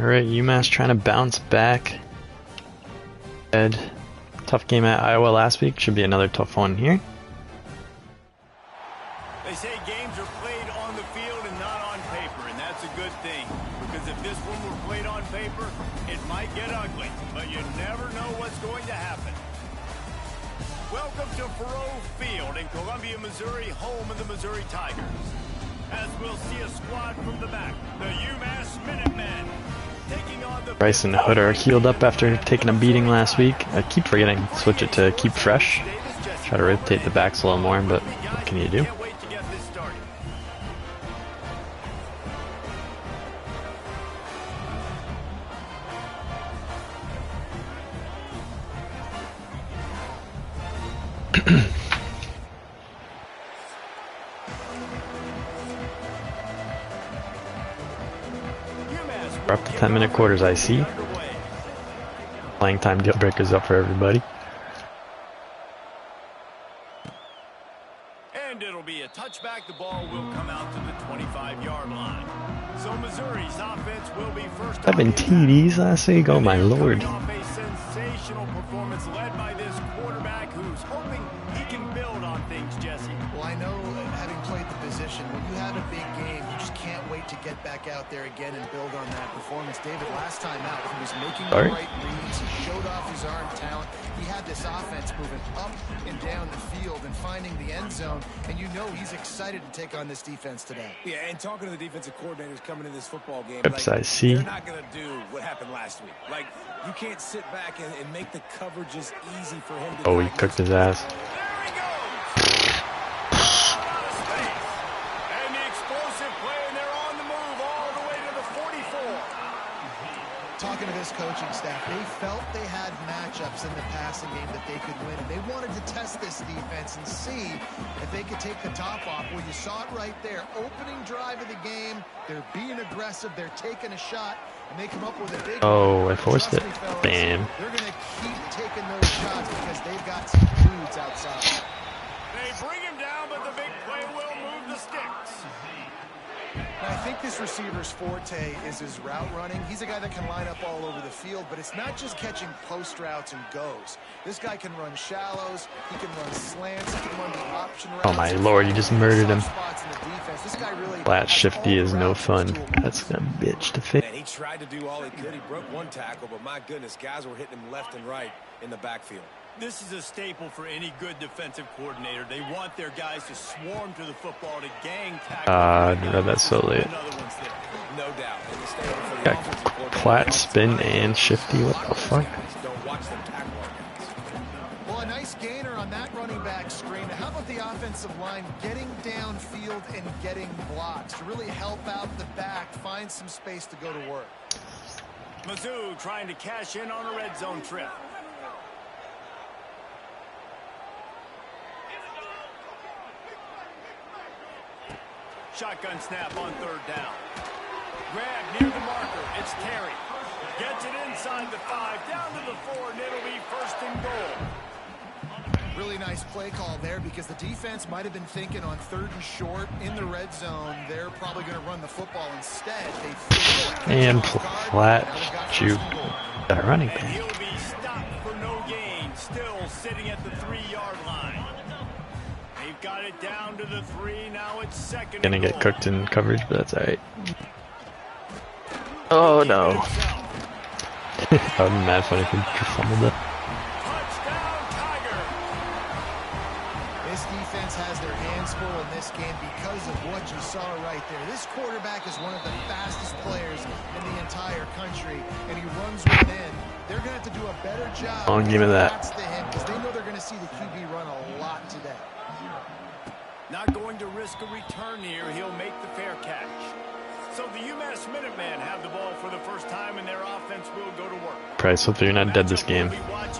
Alright, UMass trying to bounce back. Ed, tough game at Iowa last week. Should be another tough one here. They say games are played on the field and not on paper, and that's a good thing. Because if this one were played on paper, it might get ugly, but you never know what's going to happen. Welcome to Faroe Field in Columbia, Missouri, home of the Missouri Tigers. As we'll see a squad from the back, the UMass Minutemen. Bryce and Hood are healed up after taking a beating last week. I keep forgetting to switch it to keep fresh. Try to rotate the backs a little more, but what can you do? We're up to 10-minute quarters, I see. Playing time deal breakers up for everybody. And it'll be a touchback. The ball will come out to the 25-yard line. So Missouri's offense will be first. 7 TDs last week, oh my lord. Off a sensational performance led by this quarterback who's hoping he can build on things, Jesse. Well, I know, having played the position, when you have a big game, you just can't wait to get back out there again and build on that performance. David, last time out, he was making the right reads. He showed off his arm talent. He had this offense moving up and down the field and finding the end zone, and you know he's excited to take on this defense today. Yeah, and talking to the defensive coordinators coming in this football game, Oops, I see. They're not going to do what happened last week. Like, you can't sit back and make the coverages easy for him to... Oh, he cooked his ass. Talking to this coaching staff, they felt they had matchups in the passing game that they could win, and they wanted to test this defense and see if they could take the top off. Well, you saw it right there. Opening drive of the game, they're being aggressive, they're taking a shot, and they come up with a big... Oh, I forced it. Bam. They're going to keep taking those shots because they've got some dudes outside. They bring him down, but the big play will move the sticks. I think this receiver's forte is his route running. He's a guy that can line up all over the field, but it's not just catching post routes and goes. This guy can run shallows, he can run slants, he can run the option routes. Oh my lord, you just murdered him. This guy really Flat shifty is no fun. That's a bitch to fix. And he tried to do all he could. He broke one tackle, but my goodness, guys were hitting him left and right in the backfield. This is a staple for any good defensive coordinator. They want their guys to swarm to the football to gang tackle. I read that so late. No doubt. Got flat, spin, and shifty. What the fuck? Well, a nice gainer on that running back screen. How about the offensive line getting downfield and getting blocks to really help out the back, find some space to go to work? Mizzou trying to cash in on a red zone trip. Shotgun snap on third down. Grab near the marker. It's Terry. Gets it inside the 5, down to the 4, and it'll be first and goal. Really nice play call there because the defense might have been thinking on third and short in the red zone. They're probably going to run the football instead. And flat juke. Got a running back. And he'll be stopped for no gain. Still sitting at the 3-yard line. They've got it down to the 3. Now it's second. Gonna get cooked in coverage, but that's alright. Oh no. That would be mad funny if we fumbled it. Touchdown, Tiger. This defense has their hands full in this game because of what you saw right there. This quarterback is one of the fastest players in the entire country, and he runs within. They're going to have to do a better job. I'll give me that. Because they know they're going to see the QB run a lot today. Not going to risk a return here. He'll make the fair catch. So the UMass Minutemen have the ball for the first time, and their offense will go to work. Price, hopefully you're not dead this game.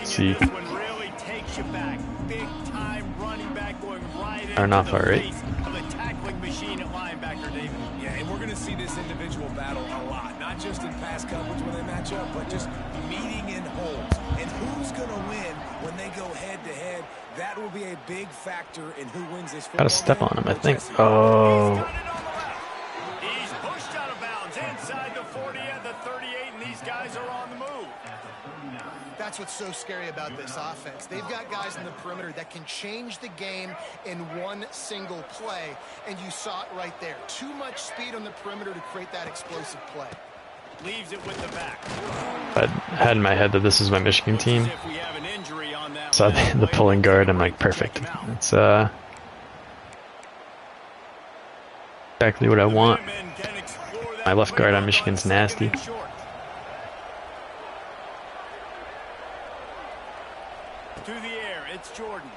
See. This one really takes you back. Big time running back going right Are not far, right? of a tackling machine at linebacker, David. Yeah, and we're going to see this individual battle a lot, not just in pass coverage when they match up, but just meeting in holes. And who's going to win when they go head-to-head? That will be a big factor in who wins this football. Gotta step on him, I think. Oh. He's pushed out of bounds inside the 40 at the 38, and that's what's so scary about this offense. They've got guys in the perimeter that can change the game in one single play, and you saw it right there. Too much speed on the perimeter to create that explosive play. Leaves it with the back. I had in my head that this is my Michigan team. Saw the pulling guard, I'm like, perfect. It's exactly what I want. My left guard on Michigan's nasty. To the air, it's Jordan.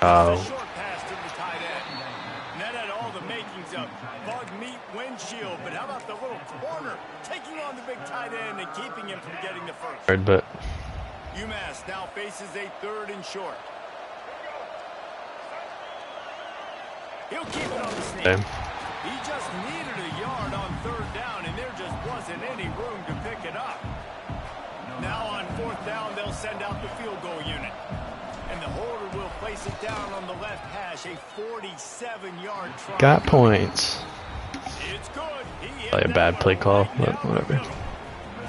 Oh. Short pass to the tight end. And that had all the makings of bug meat windshield, but how about the little corner taking on the big tight end and keeping him from getting the first? Hard, but UMass now faces a 3rd and short. He'll keep it on the sneak. okay. He just needed a yard on 3rd down, and there just wasn't any room to pick it up. Now on 4th down, they'll send out the field goal unit. And the holder will place it down on the left hash, a 47-yard try. Got points. It's good. Probably a bad play call, but whatever.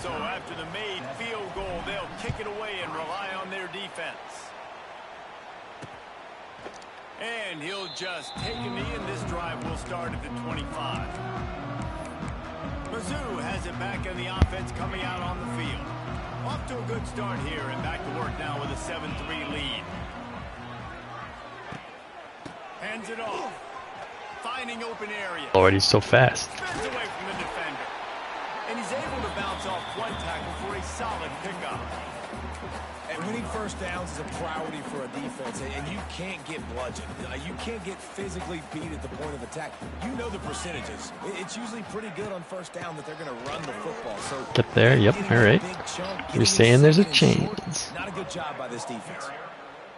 So after the made field goal, they'll kick it away and rely on their defense. And he'll just take a knee, and this drive will start at the 25. Mizzouri has it back in the offense coming out on the field. Off to a good start here, and back to work now with a 7-3 lead. Hands it off. Finding open area. Lord, he's so fast. Spins away from the defender. And he's able to bounce off one tackle for a solid pickup. And winning first downs is a priority for a defense, and you can't get bludgeoned. You can't get physically beat at the point of attack. You know the percentages. It's usually pretty good on first down that they're going to run the football. So Get there, yep, alright. You're saying there's a chance. Not a good job by this defense.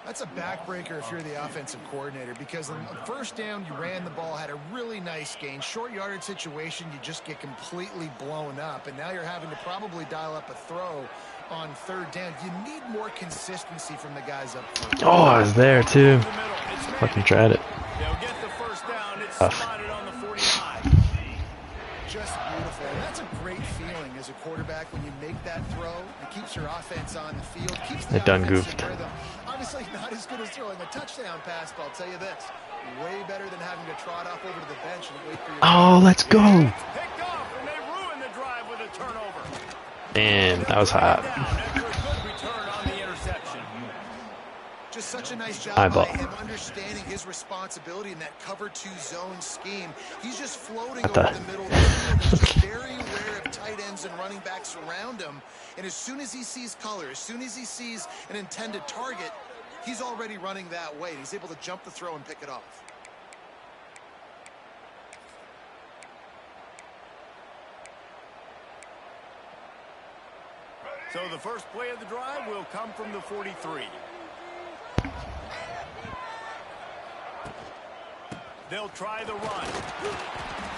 That's a backbreaker if you're the offensive coordinator, because on first down, you ran the ball, had a really nice gain. Short yardage situation, you just get completely blown up, and now you're having to probably dial up a throw on 3rd down. You need more consistency from the guys up front. Oh, I was there too. Fucking tried it. They'll get the first down. It's Tough. spotted on the 49. Just beautiful. And that's a great feeling as a quarterback when you make that throw. It keeps your offense on the field. Keeps the They done offense goofed. in rhythm. Obviously not as good as throwing a touchdown pass, but I'll tell you this. Way better than having to trot off over to the bench and wait for your... Oh, let's go. It's picked off, and they ruin the drive with a turnover. Damn, that was hot. Down after a good return on the interception. Just such a nice job Eyeball. by him understanding his responsibility in that cover 2 zone scheme. He's just floating What over the- the middle of the field. He's just very aware of tight ends and running backs around him. And as soon as he sees color, as soon as he sees an intended target, he's already running that way. He's able to jump the throw and pick it off. So the first play of the drive will come from the 43. They'll try the run.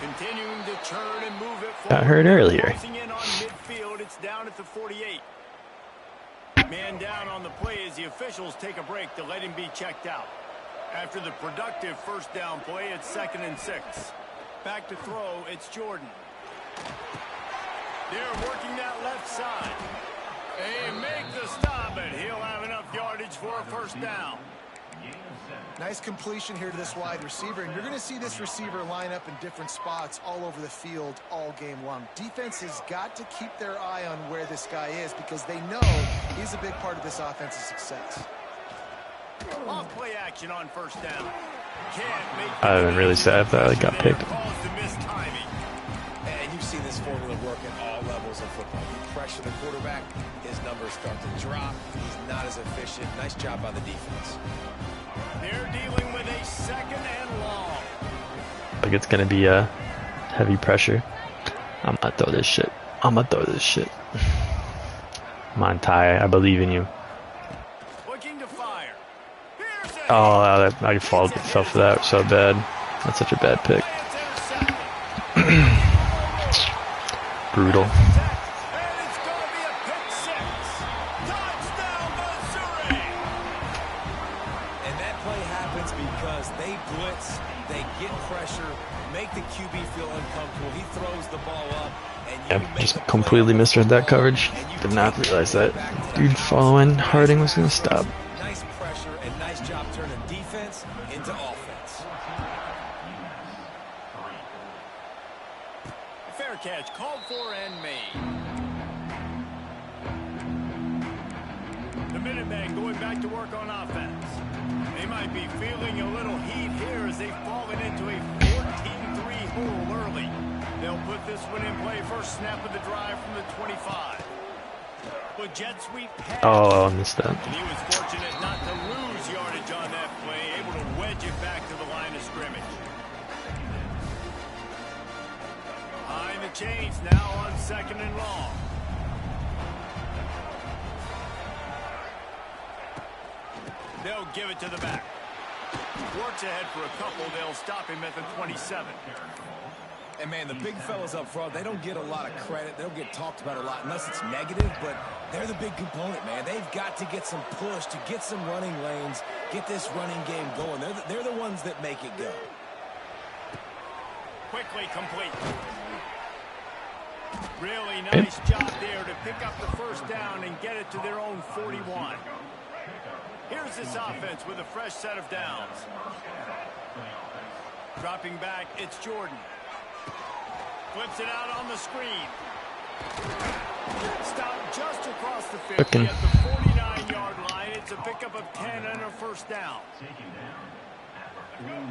Continuing to turn and move it forward. Got hurt earlier. Closing in on midfield, it's down at the 48. Man down on the play as the officials take a break to let him be checked out. After the productive first down play, it's 2nd and 6. Back to throw, it's Jordan. They're working that left side. They make the stop, and he'll have enough yardage for a first down. Nice completion here to this wide receiver, and you're going to see this receiver line up in different spots all over the field all game long. Defense has got to keep their eye on where this guy is because they know he's a big part of this offense's success. Off play action on first down. Can't make I'd have been really sad if that got picked. Calls to miss timing. And you've seen this formula work at all levels of football. You pressure the quarterback, his numbers start to drop. He's not as efficient. Nice job by the defense. They're dealing with a 2nd and long. Like it's gonna be a heavy pressure. I'm gonna throw this shit. I'm gonna throw this shit. Come on, Ty. I believe in you. Looking to fire. Here's a Oh, I fell for that so bad. That's such a bad pick. Brutal. And it's going to be a pick 6. Touchdown, Mizzouri. And that play happens because they blitz They get pressure, make the QB feel uncomfortable. He throws the ball up, and you Yep, just completely misread that coverage. Did not realize that dude following Harding was going to stop. Nice pressure and nice job turning defense into offense. Fair catch called for and made. The Minutemen going back to work on offense. They might be feeling a little heat here as they've fallen into a 14-3 hole early. They'll put this one in play first snap of the drive from the 25. But jet sweep pass. Oh, I missed that. And he was fortunate not to lose yardage on that play, able to wedge it back to the line of scrimmage. Behind the chains now on 2nd and long. They'll give it to the back. Works ahead for a couple. They'll stop him at the 27. And, man, the big fellas up front, they don't get a lot of credit. They don't get talked about a lot unless it's negative, but they're the big component, man. They've got to get some push to get some running lanes, get this running game going. They're the ones that make it go. Quickly complete. Really nice job there to pick up the first down and get it to their own 41. Here's this offense with a fresh set of downs. Dropping back, it's Jordan. Flips it out on the screen. Stop just across the field at the 49-yard line. It's a pickup of 10 and a first down.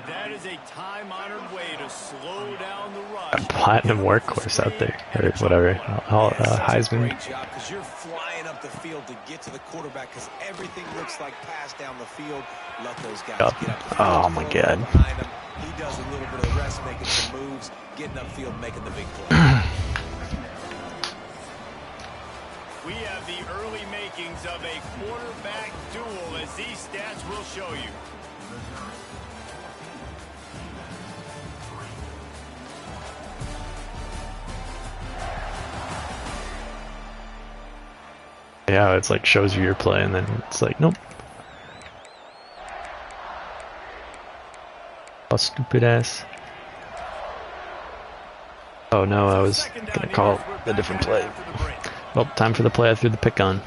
That is a time-honored way to slow down the rush. A platinum workhorse out there, or whatever. Heisman. Great job, because you're flying up the field to get to the quarterback, because everything looks like pass down the field. Let those guys get up the field. Oh my God. He does a little bit of the rest, making some moves, getting upfield, making the big play. We have the early makings of a quarterback duel, as these stats will show you. Yeah, it's like shows you your play and then it's like, nope. Oh, stupid ass. Oh no, I was gonna call a different play. Well, time for the play I threw the pick on.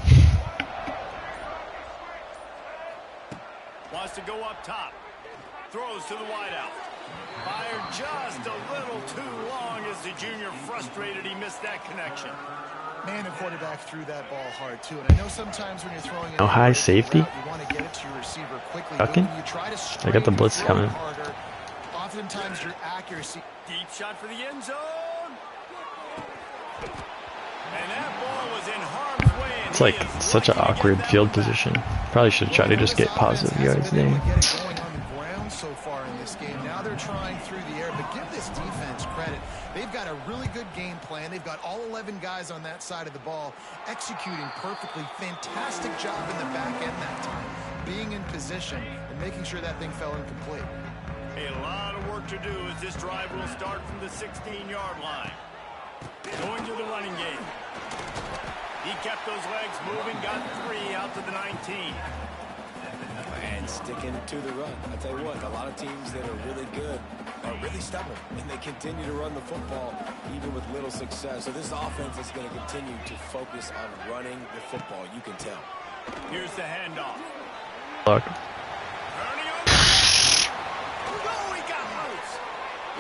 Wants to go up top. Throws to the wideout. Fired just a little too long as the junior frustrated he missed that connection. Man, the quarterback threw that ball hard too, and I know sometimes when you're throwing No high safety. You want to get it to your receiver quickly. Ducking? You try to I got the blitz coming. Harder, oftentimes your accuracy. Deep shot for the end zone. And that ball was in harm's way. It's like such an awkward field position. Probably should have tried to just get positive yards there. So far in this game, now they're trying through the air, but give this defense credit. They've got a really good game plan. They've got all 11 guys on that side of the ball executing perfectly. Fantastic job in the back end that time, being in position and making sure that thing fell incomplete. A lot of work to do as this drive will start from the 16-yard line. Going to the running game. He kept those legs moving, got 3 out to the 19. And sticking to the run. I tell you what, a lot of teams that are really good are really stubborn, and they continue to run the football even with little success. So this offense is going to continue to focus on running the football. You can tell. Here's the handoff. Look. He got loose.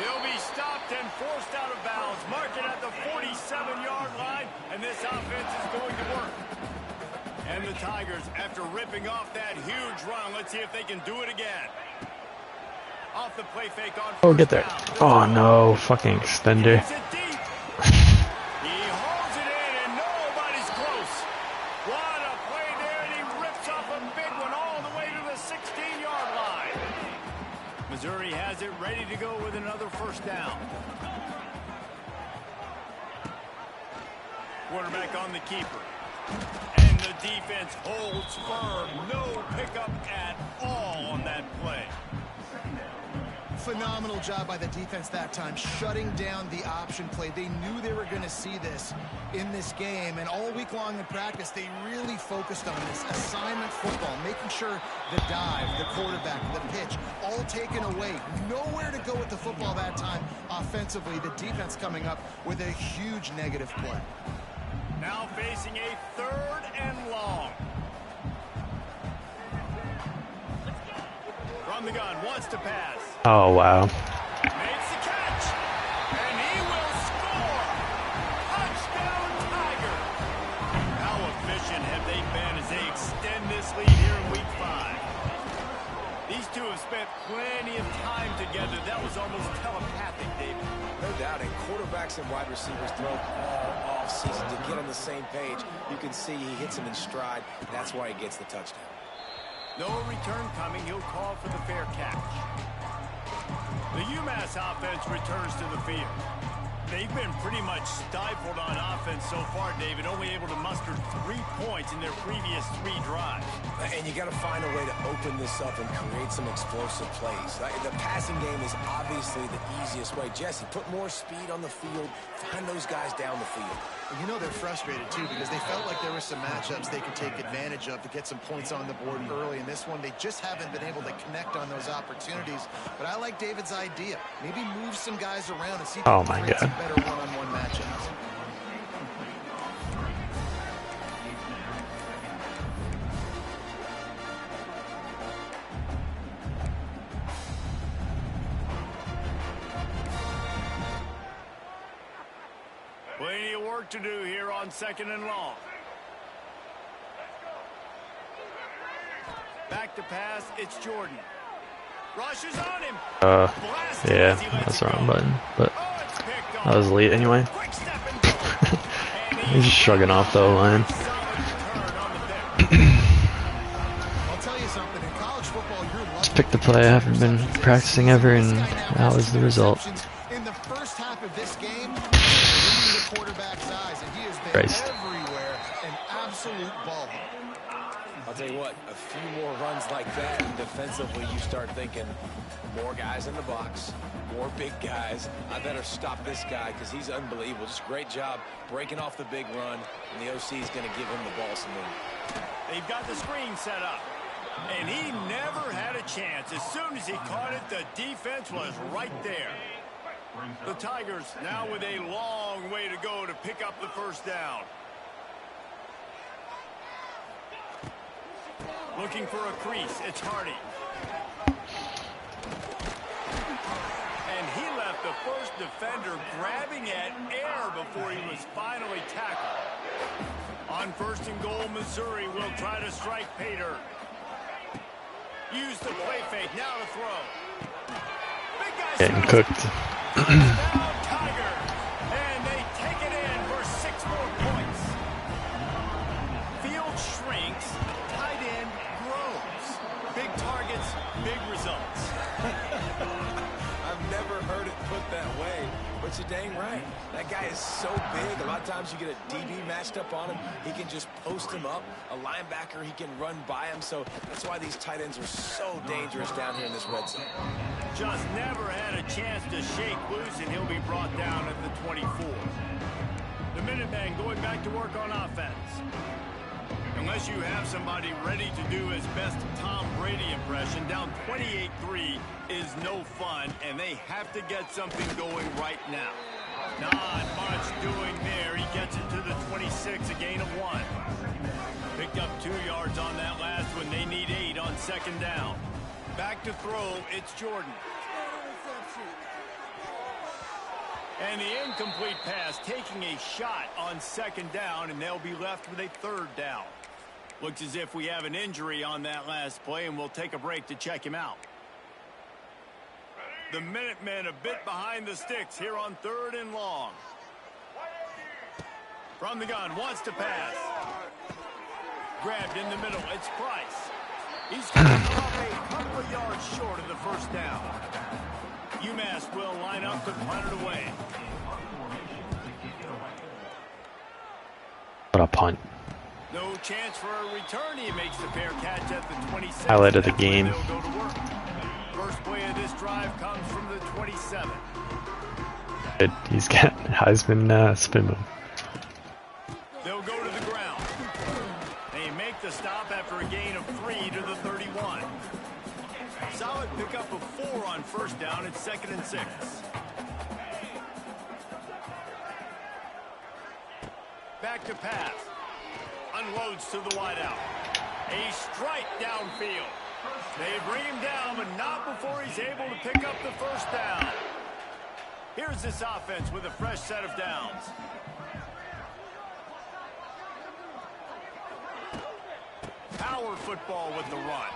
He'll be stopped and forced out of bounds. Mark it at the 47-yard line, and this offense is going to work. And the Tigers, after ripping off that huge run, let's see if they can do it again. Off the play fake on. Oh, get there. Oh no, fucking extender. He holds it in and nobody's close. What a play there, and he rips off a big one all the way to the 16-yard line. Mizzouri has it ready to go with another first down. Quarterback on the keeper. And the defense holds firm. No pickup at all on that play. Phenomenal job by the defense that time, shutting down the option play. They knew they were going to see this in this game, and all week long in practice, they really focused on this assignment football, making sure the dive, the quarterback, the pitch, all taken away. Nowhere to go with the football that time offensively. The defense coming up with a huge negative play. Now facing a 3rd and long. From the gun, wants to pass. Oh, wow. Makes the catch, and he will score. Touchdown, Tiger. How efficient have they been as they extend this lead here in week 5? These two have spent plenty of time together. That was almost telepathic, David. No doubt, and quarterbacks and wide receivers throw all offseason to get on the same page. You can see he hits him in stride. That's why he gets the touchdown. No return coming. He'll call for the fair catch. The UMass offense returns to the field. They've been pretty much stifled on offense so far, David, only able to muster 3 points in their previous 3 drives. And you got to find a way to open this up and create some explosive plays. The passing game is obviously the easiest way. Jesse, put more speed on the field, find those guys down the field. You know they're frustrated, too, because they felt like there were some matchups they could take advantage of to get some points on the board early. In this one, they just haven't been able to connect on those opportunities. But I like David's idea. Maybe move some guys around and see if Oh, they can my create some God. better one-on-one matchups. Plenty of work to do here on 2nd and long. Back to pass, it's Jordan. Rushes on him. Yeah, that's the wrong button, but that was late anyway. He's just shrugging off the O-line. Just picked the play I haven't been practicing ever, and that was the result. In the first half of this game, the quarterback's eyes, and he has been everywhere, an absolute ball. I'll tell you what, a few more runs like that, and defensively you start thinking, more guys in the box, more big guys. I better stop this guy because he's unbelievable. Just great job breaking off the big run, and the OC is going to give him the ball some room. They've got the screen set up, and he never had a chance. As soon as he caught it, the defense was right there. The Tigers now with a long way to go to pick up the first down. Looking for a crease, it's Hardy. And he left the first defender grabbing at air before he was finally tackled. On 1st and goal, Mizzouri will try to strike Pater. Use the play fake, now to throw. Big guy Getting cooked. Touchdown, Tiger. And they take it in for 6 more points. Field shrinks, tight end grows. Big targets, big results. I've never heard it put that way, but you're dang right. That guy is so big. A lot of times you get a DB matched up on him. He can just post him up. A linebacker, he can run by him. So that's why these tight ends are so dangerous down here in this red zone. Just never had a chance to shake loose, and he'll be brought down at the 24. The Minutemen going back to work on offense. Unless you have somebody ready to do his best Tom Brady impression, down 28-3 is no fun, and they have to get something going right now. Not much doing there. He gets it to the 26, a gain of 1. Picked up 2 yards on that last one. They need 8 on 2nd down. Back to throw, it's Jordan. And the incomplete pass taking a shot on 2nd down, and they'll be left with a 3rd down. Looks as if we have an injury on that last play, and we'll take a break to check him out. The Minutemen a bit behind the sticks here on 3rd and long. From the gun, wants to pass. Grabbed in the middle, it's Price. He's going to drop a couple of yards short of the 1st down. UMass will line up to punt it away. What a punt. No chance for a return. He makes the fair catch at the 26. Highlight of the game. They'll go to work. First play of this drive comes from the 27. He's got Heisman spin move. They'll go to the ground. They make the stop after a gain of 3 to the 31. Solid pickup of 4 on first down. It's 2nd and 6. Back to pass. Unloads to the wideout. A strike downfield. They bring him down, but not before he's able to pick up the first down. Here's this offense with a fresh set of downs. Power football with the run.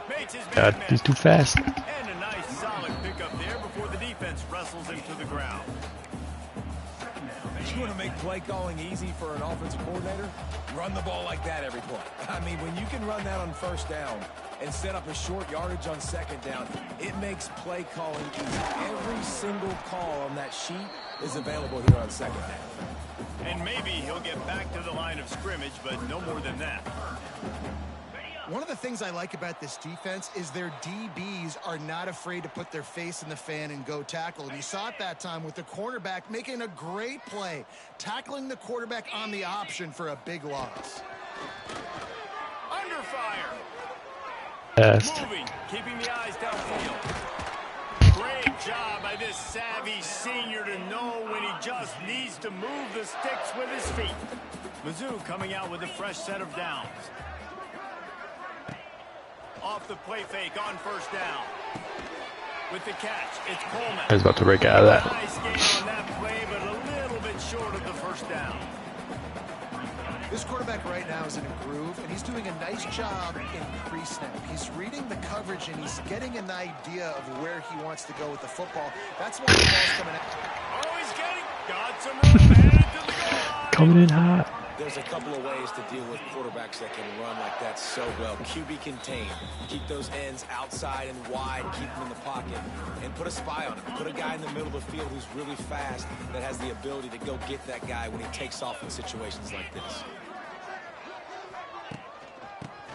Makes his God, he's too fast. And a nice solid pickup there before the defense wrestles him to the ground. You want to make play calling easy for an offensive coordinator? Run the ball like that every play. I mean, when you can run that on first down and set up a short yardage on second down, it makes play calling easy. Every single call on that sheet is available here on second down. And maybe he'll get back to the line of scrimmage, but no more than that. One of the things I like about this defense is their DBs are not afraid to put their face in the fan and go tackle. And you saw it that time with the cornerback making a great play, tackling the quarterback on the option for a big loss. Under fire. Fast. Moving, keeping the eyes downfield. Great job by this savvy senior to know when he just needs to move the sticks with his feet. Mizzou coming out with a fresh set of downs. Off the play fake on first down. With the catch, it's Coleman. I was about to break out of that. Nice game on that play, but a little bit short of the first down. This quarterback right now is in a groove, and he's doing a nice job in pre-snap. He's reading the coverage, and he's getting an idea of where he wants to go with the football. That's why the ball's coming out. Oh, he's got some room headed to the goal line. Coming in hot. There's a couple of ways to deal with quarterbacks that can run like that so well. QB contain. Keep those ends outside and wide. Keep them in the pocket. And put a spy on him. Put a guy in the middle of the field who's really fast that has the ability to go get that guy when he takes off in situations like this.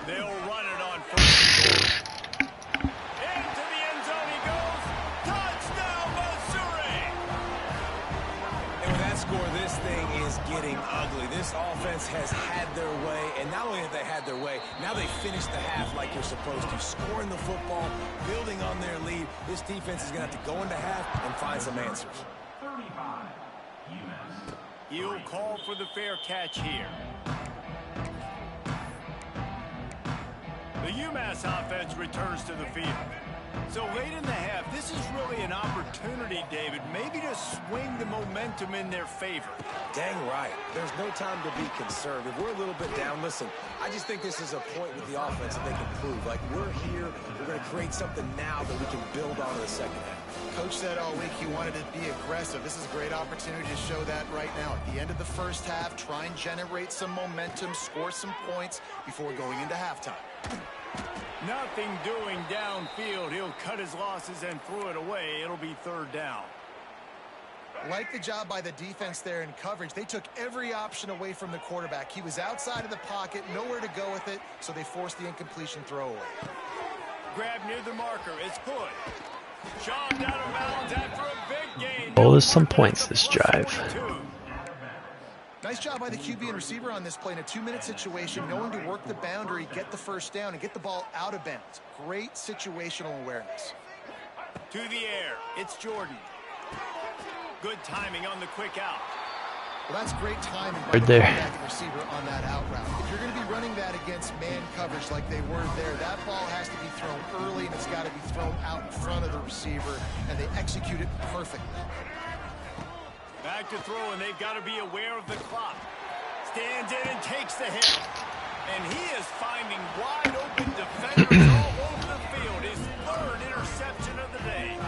They'll run it on first and goal. Into the end zone he goes. Touchdown, Mizzouri! And with that score, this thing is getting ugly. This offense has had their way, and not only have they had their way, now they finished the half like you're supposed to. Scoring the football, building on their lead. This defense is going to have to go into half and find some answers. He'll call for the fair catch here. The UMass offense returns to the field. So late in the half, this is really an opportunity, David, maybe to swing the momentum in their favor. Dang right. There's no time to be concerned. If we're a little bit down, listen, I just think this is a point with the offense that they can prove. Like, we're here, we're going to create something now that we can build on in the second half. Coach said all week he wanted to be aggressive. This is a great opportunity to show that right now. At the end of the first half, try and generate some momentum, score some points before going into halftime. Nothing doing downfield. He'll cut his losses and throw it away. It'll be third down. Like the job by the defense there in coverage. They took every option away from the quarterback. He was outside of the pocket, nowhere to go with it, so they forced the incompletion throwaway. Grab near the marker. It's good. Shoved out of bounds after a big gain. Oh, there's some points this drive. Nice job by the QB and receiver on this play in a 2-minute situation, knowing to work the boundary, get the first down, and get the ball out of bounds. Great situational awareness. To the air. It's Jordan. Good timing on the quick out. Well, that's great timing by Right the there. quarterback and receiver on that out route. If you're going to be running that against man coverage like they were there, that ball has to be thrown early, and it's got to be thrown out in front of the receiver, and they execute it perfectly. Back to throw, and they've got to be aware of the clock. Stands in and takes the hit. And he is finding wide open defenders all over the field. His third interception of the day.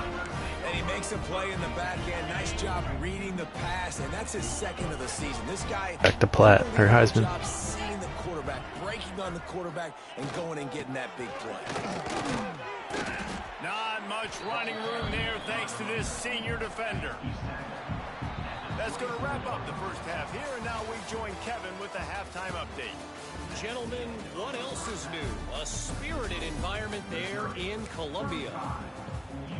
And he makes a play in the back end. Nice job reading the pass, and that's his second of the season. This guy Back to Platt, or Heisman. job seeing the quarterback, breaking on the quarterback, and going and getting that big play. Not much running room there thanks to this senior defender. That's going to wrap up the first half here, and now we join Kevin with the halftime update. Gentlemen, what else is new? A spirited environment there in Columbia.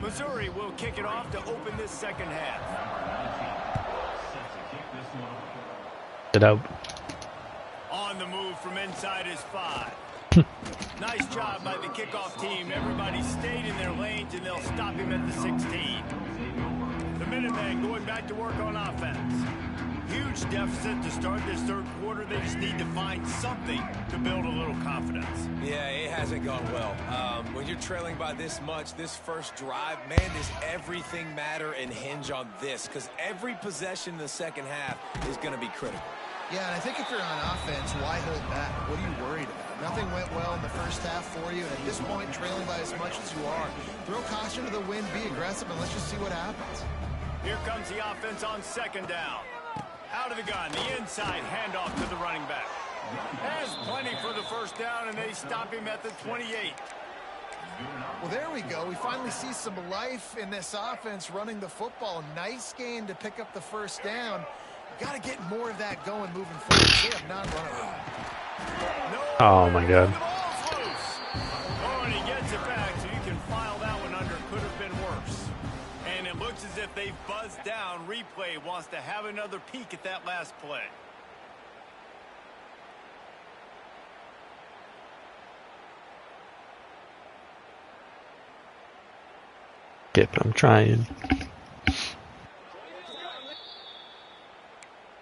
Mizzouri will kick it off to open this second half. Get out. On the move from inside is 5. Nice job by the kickoff team. Everybody stayed in their lanes, and they'll stop him at the 16. The Minutemen going back to work on offense. Huge deficit to start this third quarter. They just need to find something to build a little confidence. Yeah, it hasn't gone well. When you're trailing by this much, this first drive, man, does everything matter and hinge on this? Because every possession in the second half is going to be critical. Yeah, and I think if you're on offense, why hold back? What are you worried about? Nothing went well in the first half for you, and at this point, trailing by as much as you are, throw caution to the wind, be aggressive, and let's just see what happens. Here comes the offense on second down. Out of the gun, the inside handoff to the running back. Has plenty for the first down, and they stop him at the 28. Well, there we go. We finally see some life in this offense running the football. Nice gain to pick up the first down. Got to get more of that going moving forward. They have not run it well. Oh my god. Oh, and he gets it back, so you can file that one under. Could have been worse. And it looks as if they've buzzed down. Replay wants to have another peek at that last play. Yep, I'm trying.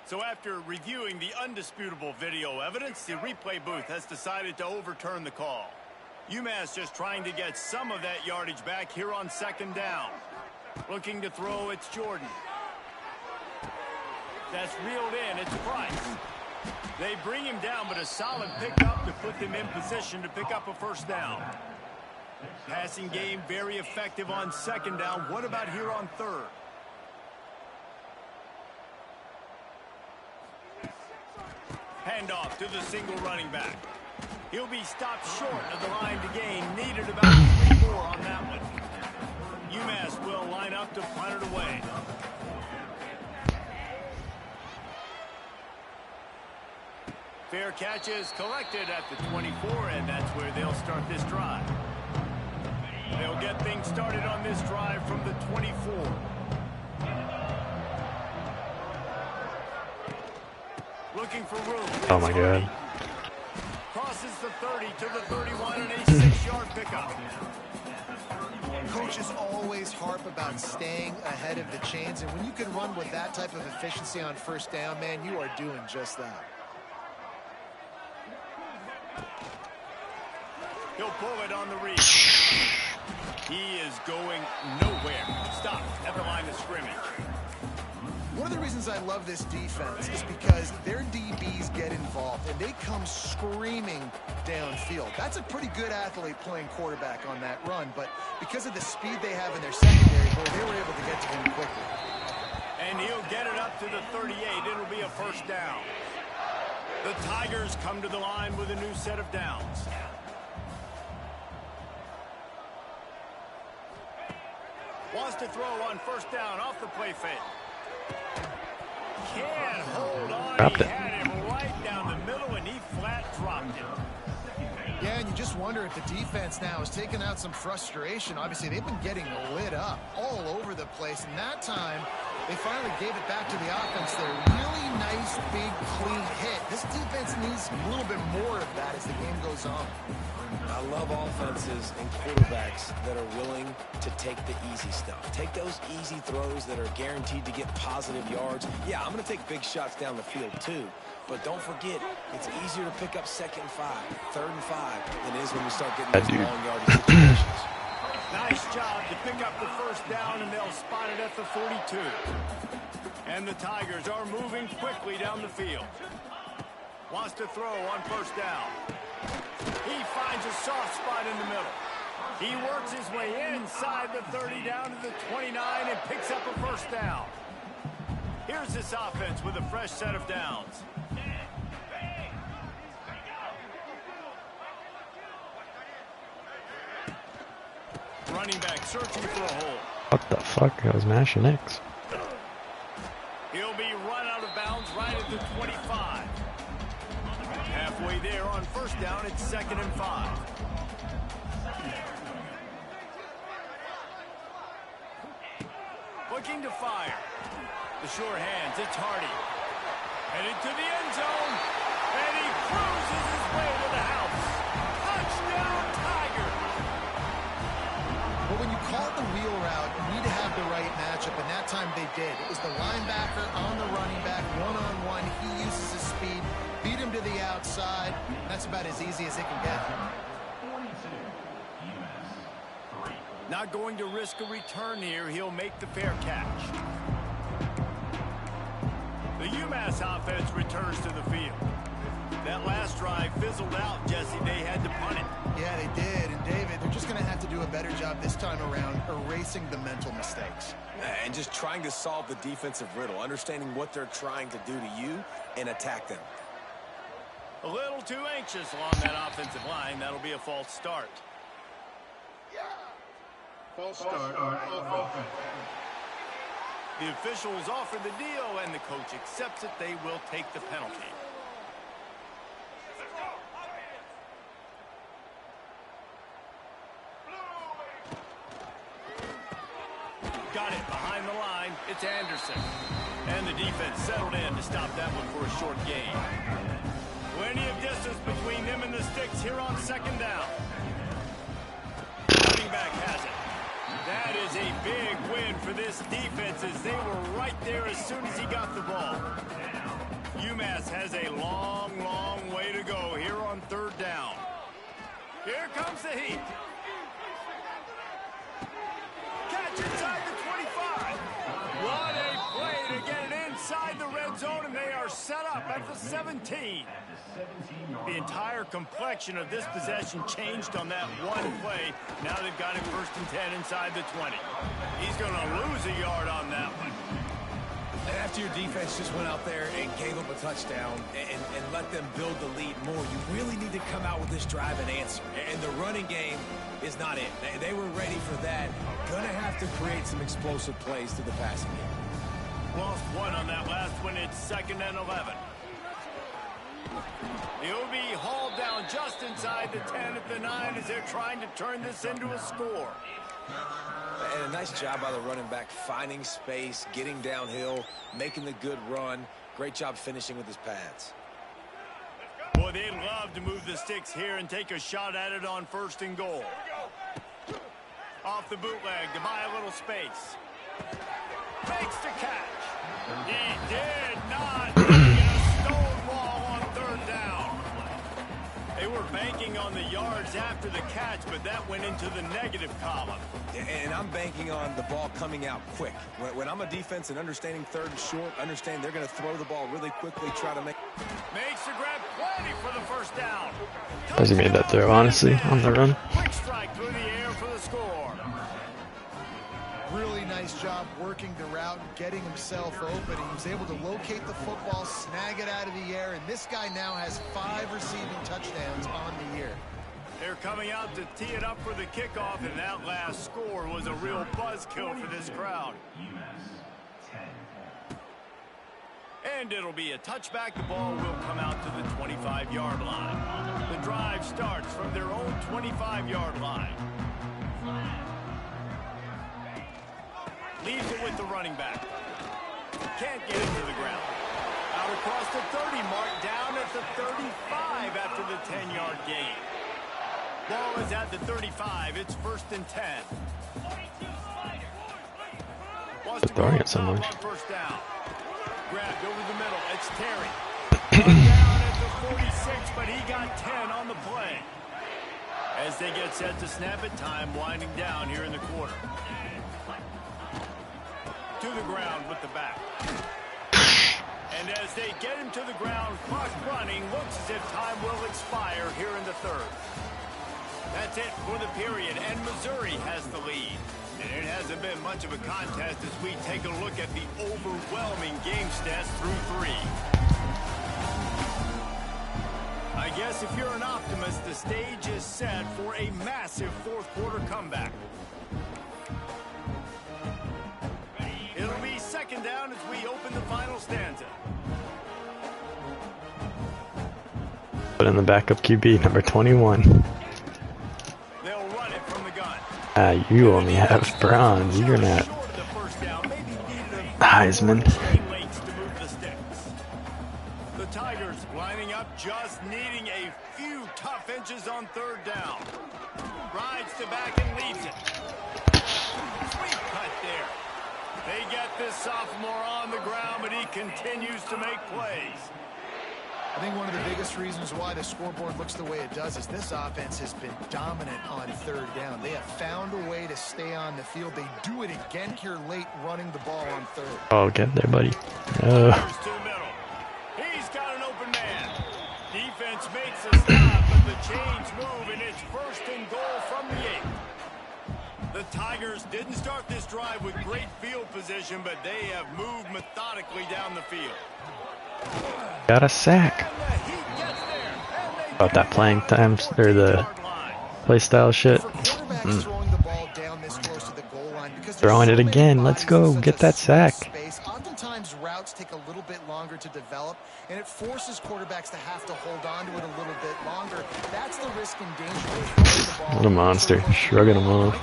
So after reviewing the undisputable video evidence, the replay booth has decided to overturn the call. UMass just trying to get some of that yardage back here on second down. Looking to throw, it's Jordan. That's reeled in, it's Price. They bring him down, but a solid pickup to put them in position to pick up a first down. Passing game very effective on second down. What about here on third? Handoff to the single running back. He'll be stopped short of the line to gain. Needed about 3 more on that one. UMass will line up to punt it away. Fair catch is collected at the 24, and that's where they'll start this drive. They'll get things started on this drive from the 24. Looking for room. Oh my god. Crosses the 30 to the 31 and a 6-yard pickup. Coaches always harp about staying ahead of the chains, and when you can run with that type of efficiency on first down, man, you are doing just that. He'll pull it on the read. He is going nowhere. Stop at the line of scrimmage. One of the reasons I love this defense is because their DBs get involved and they come screaming downfield. That's a pretty good athlete playing quarterback on that run, but because of the speed they have in their secondary, they were able to get to him quickly. And he'll get it up to the 38. It'll be a first down. The Tigers come to the line with a new set of downs. Wants to throw on first down off the play fake. Can't hold on. Dropped He it. had him right down the middle, and he flat dropped him. Yeah, and you just wonder if the defense now is taking out some frustration. Obviously, they've been getting lit up all over the place, and that time they finally gave it back to the offense there. Really nice, big, clean hit. This defense needs a little bit more of that as the game goes on. I love offenses and quarterbacks that are willing to take the easy stuff. Take those easy throws that are guaranteed to get positive yards. Yeah, I'm going to take big shots down the field too. But don't forget, it's easier to pick up 2nd and 5, 3rd and 5 than it is when you start getting those long yardage situations. Nice job to pick up the first down, and they'll spot it at the 42. And the Tigers are moving quickly down the field. Wants to throw on first down. He finds a soft spot in the middle. He works his way inside the 30 down to the 29 and picks up a first down. Here's this offense with a fresh set of downs. Running back searching for a hole. What the fuck? I was mashing X. He'll be the 25. Halfway there on first down, it's 2nd and 5. Looking to fire. The sure hands, it's Hardy. Headed to the end zone, and he cruises his way to the house. Touchdown, Tiger! But when you call it the wheel route, you need to have the right matchup, and that time they did. It was the linebacker on the running back, one-on-one. He uses his speed, beat him to the outside. That's about as easy as it can get. Not going to risk a return here. He'll make the fair catch. The UMass offense returns to the field. That last drive fizzled out, Jesse. They had to punt it. Yeah, they did. And David, they're just going to have to do a better job this time around erasing the mental mistakes. And just trying to solve the defensive riddle, understanding what they're trying to do to you and attack them. A little too anxious along that offensive line. That'll be a false start. False start on offense. The officials offer the deal, and the coach accepts it. They will take the penalty. Got it behind the line. It's Anderson. And the defense settled in to stop that one for a short gain. Plenty of distance between them and the sticks here on 2nd down. Running back has it. That is a big win for this defense as they were right there as soon as he got the ball. UMass has a long, long way to go here on 3rd down. Here comes the heat. Catch inside the 25. What a play to get it inside the red zone, and they are set up at the 17. The entire complexion of this possession changed on that one play. Now they've got it 1st and 10 inside the 20. He's going to lose a yard on that one. And after your defense just went out there and gave up a touchdown and let them build the lead more, you really need to come out with this drive and answer. And the running game is not it. They were ready for that. Going to have to create some explosive plays through the passing game. Lost one on that last one. It's 2nd and 11. He'll be hauled down just inside the 10 at the 9 as they're trying to turn this into a score. And a nice job by the running back, finding space, getting downhill, making the good run. Great job finishing with his pads. Boy, they'd love to move the sticks here and take a shot at it on 1st and goal. Off the bootleg to buy a little space. Makes the catch. He did not get a stone wall on 3rd down. They were banking on the yards after the catch, but that went into the negative column. And I'm banking on the ball coming out quick. When I'm a defense and understanding 3rd and short, understand they're going to throw the ball really quickly, try to make... Makes the grab, plenty for the 1st down. As he made that throw, honestly, on the run. Quick strike through the air for the score. Really nice job working the route and getting himself open. He was able to locate the football, snag it out of the air, and this guy now has 5 receiving touchdowns on the year. They're coming out to tee it up for the kickoff, and that last score was a real buzzkill for this crowd. And it'll be a touchback. The ball will come out to the 25-yard line. The drive starts from their own 25-yard line. Leaves it with the running back. Can't get it to the ground. Out across the 30 mark, down at the 35 after the 10-yard gain. Ball is at the 35. It's 1st and 10. Wants to Throwing it somewhere. on 1st down. Grabbed over the middle. It's Terry. Down at the 46, but he got 10 on the play. As they get set to snap it, time winding down here in the quarter. To the ground with the back. And as they get him to the ground, clock running, looks as if time will expire here in the 3rd. That's it for the period, and Mizzouri has the lead. And it hasn't been much of a contest as we take a look at the overwhelming game stats through 3. I guess if you're an optimist, the stage is set for a massive 4th quarter comeback. It'll be 2nd down as we open the final stanza. Put in the backup QB, number 21. They'll run it from the gun. You only have bronze. You're not Heisman. The Tigers lining up, just needing a few tough inches on third down. Rides to back and leads it. Sweet cut there. They get this sophomore on the ground, but he continues to make plays. I think one of the biggest reasons why the scoreboard looks the way it does is this offense has been dominant on third down. They have found a way to stay on the field. They do it again here late, running the ball on third. Oh, get there, buddy. He's got an open man. Defense makes a stop, but the chains move, and it's first and goal from the 8. The Tigers didn't start this drive with great field position, but they have moved methodically down the field. Got a sack. About that playing time or the play style shit. Throwing it again. Let's go. Get that sack. Oftentimes routes take a little bit longer to develop, and it forces quarterbacks to have to hold on to it a little bit longer. That's the risk and danger. What a monster. Shrugging him off.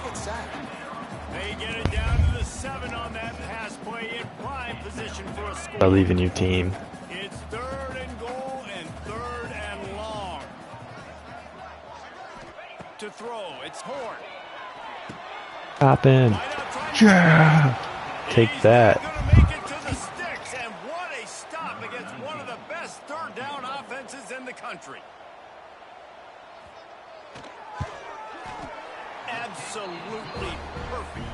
They get it down to the 7 on that pass play in prime position for a score. I believe in you, team. It's third and goal and third and long. To throw, it's Horn. Hop in. Yeah. Take that. Gonna make it to the sticks, and what a stop against one of the best third down offenses in the country. Absolutely perfect.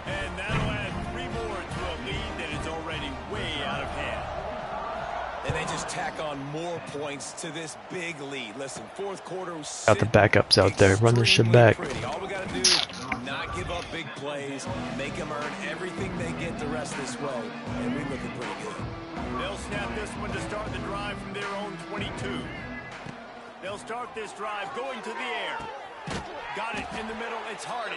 And that'll add 3 more to a lead that is already way out of hand. And they just tack on more points to this big lead. Listen, fourth quarter was Got the backups out there. Run this shit back. pretty. All we got to do is not give up big plays, make them earn everything they get the rest of this way, and we're looking pretty good. They'll snap this one to start the drive from their own 22. They'll start this drive going to the air. Got it in the middle. It's Hardy.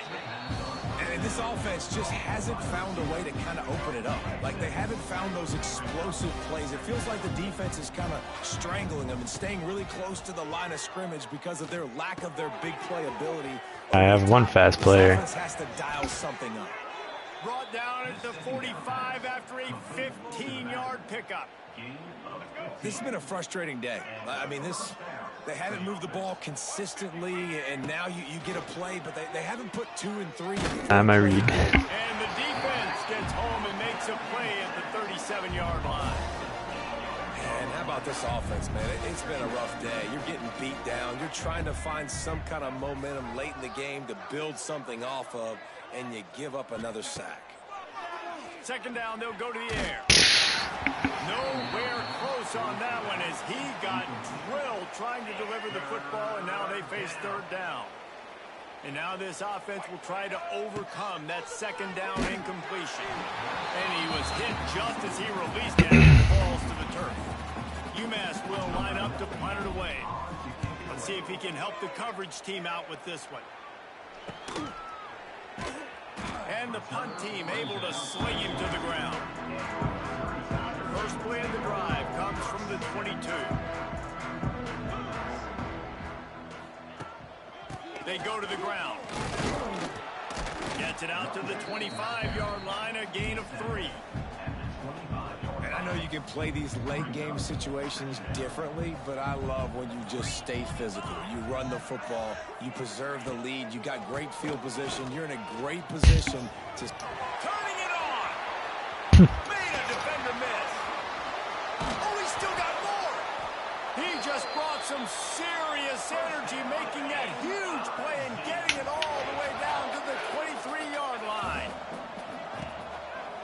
And this offense just hasn't found a way to kind of open it up. Like, they haven't found those explosive plays. It feels like the defense is kind of strangling them and staying really close to the line of scrimmage because of their lack of their big play ability. I have one fast player. This offense has to dial something up. Brought down at the 45 after a 15-yard pickup. This has been a frustrating day. I mean, they haven't moved the ball consistently, and now you get a play, but they haven't put 2 and 3. I'm a read. And the defense gets home and makes a play at the 37-yard line. And how about this offense, man? It's been a rough day. You're getting beat down. You're trying to find some kind of momentum late in the game to build something off of, and you give up another sack. Second down, they'll go to the air. Nowhere close on that one as he got drilled trying to deliver the football, and now they face third down. And now this offense will try to overcome that second down incompletion. And he was hit just as he released it and the balls to the turf. UMass will line up to punt it away. Let's see if he can help the coverage team out with this one. And the punt team able to sling him to the ground. First play of the drive comes from the 22. They go to the ground. Gets it out to the 25-yard line, a gain of 3. And I know you can play these late game situations differently, but I love when you just stay physical. You run the football, you preserve the lead, you got great field position, you're in a great position to... Turning it on! Made a defender miss. Oh, he's still got more! He just brought some serious energy, making that huge play and getting it all the way down to the 23-yard line.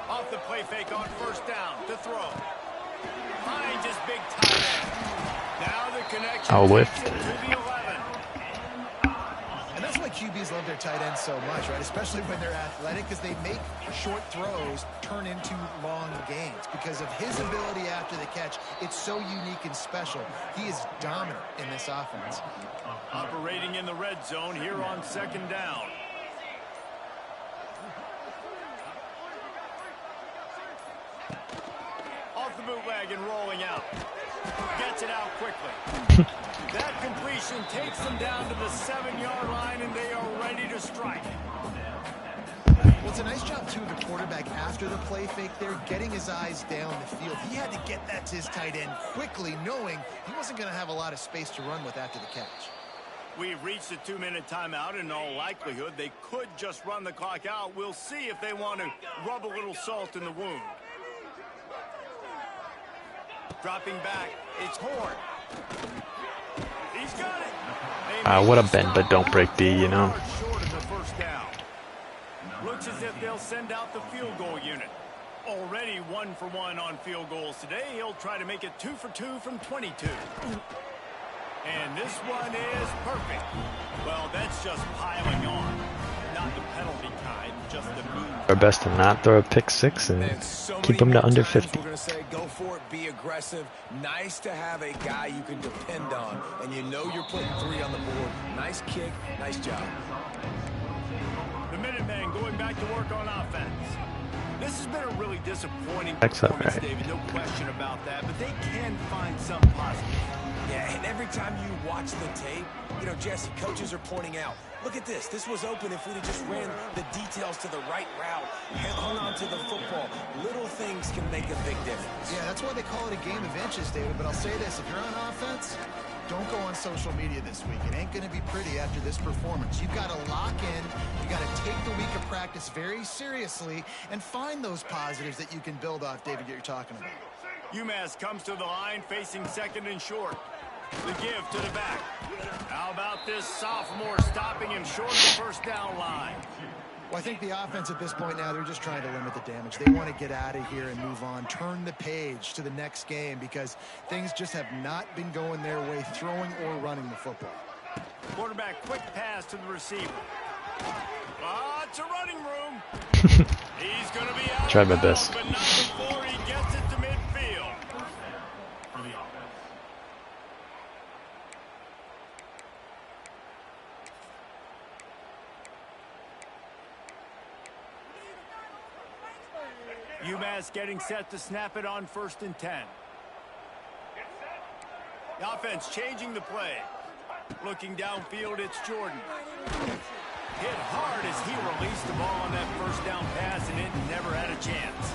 Off the play fake on first down to throw. Finds his big tight end. Now the connection whiffed. to the 11. And that's why QBs love their tight ends so much, right? Especially when they're athletic, because they make short throws turn into long gains. Because of his ability after the catch, it's so unique and special. He is dominant in this offense. Operating in the red zone here on second down. Off the bootleg and rolling out. Gets it out quickly. That completion takes them down to the 7-yard line, and they are ready to strike. Well, it's a nice job, too, of the quarterback after the play fake there, getting his eyes down the field. He had to get that to his tight end quickly, knowing he wasn't going to have a lot of space to run with after the catch. We've reached a 2-minute timeout. In all likelihood, they could just run the clock out. We'll see if they want to rub a little salt in the wound. Dropping back, it's Horn. He's got it. What a bend, but don't break D, you know. Short of the first down. Looks as if they'll send out the field goal unit. Already 1 for 1 on field goals today. He'll try to make it 2 for 2 from 22. And this one is perfect. Well, that's just piling on. Not the penalty kind, just the move. Our best to not throw a pick 6 and keep them to under 50. We're going to say go for it, be aggressive. Nice to have a guy you can depend on, and you know you're putting 3 on the board. Nice kick, nice job. The Minutemen going back to work on offense. This has been a really disappointing That's all performance, right. David. No question about that, but they can find some positive. Yeah, and every time you watch the tape, you know, Jesse, coaches are pointing out, look at this. This was open if we'd have just ran the details to the right route, hung on to the football. Little things can make a big difference. Yeah, that's why they call it a game of inches, David. But I'll say this, if you're on offense, don't go on social media this week. It ain't going to be pretty after this performance. You've got to lock in. You got to take the week of practice very seriously and find those positives that you can build off, David, that you're talking about. UMass comes to the line facing 2nd and short. The give to the back. How about this sophomore stopping him short of the first down line? Well, I think the offense at this point now, they're just trying to limit the damage. They want to get out of here and move on, turn the page to the next game because things just have not been going their way, throwing or running the football. Quarterback, quick pass to the receiver. It's a running room. He's going to be out. Tried my best. But not before he gets it to midfield. UMass getting set to snap it on 1st and 10. The offense changing the play. Looking downfield, it's Jordan. Hit hard as he released the ball on that first down pass, and it never had a chance.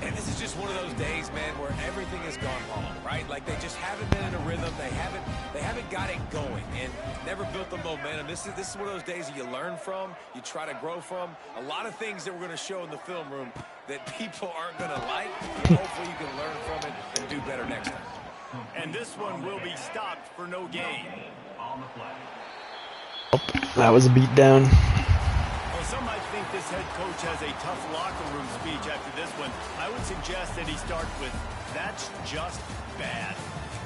And this is just one of those days, man, where everything has gone wrong, right? Like they just haven't been in a rhythm. They haven't got it going and never built the momentum. This is one of those days that you learn from, you try to grow from. A lot of things that we're going to show in the film room that people aren't going to like. Hopefully you can learn from it and do better next time. And this one will be stopped for no gain. Oh, that was a beat down. Well, some might think this head coach has a tough locker room speech after this one. I would suggest that he starts with, that's just bad.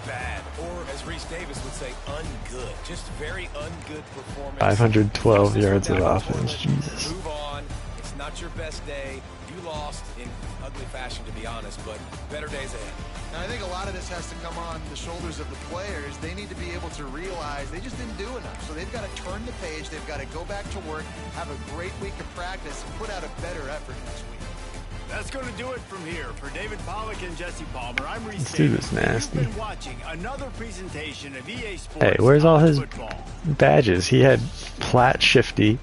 Bad. Or, as Reese Davis would say, ungood. Just very ungood performance. 512 yards of offense, Jesus. Move on. It's not your best day. You lost in ugly fashion, to be honest, but better days ahead. Now, I think a lot of this has to come on the shoulders of the players. They need to be able to realize they just didn't do enough. So they've got to turn the page. They've got to go back to work, have a great week of practice, and put out a better effort next week. That's going to do it from here. For David Pollack and Jesse Palmer, I'm Reese This dude Davis. was nasty. You've been watching another presentation of EA Sports. Hey, where's all his football. badges? He had Plat Shifty,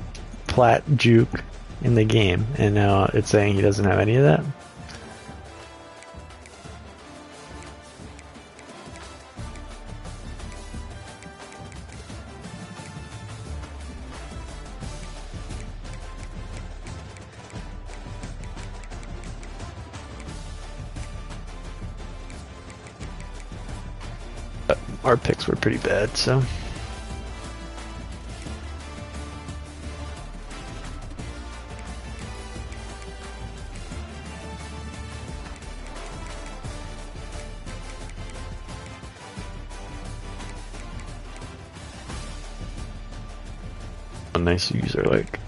Plat Juke in the game, and now it's saying he doesn't have any of that? Our picks were pretty bad, so. A nice user like.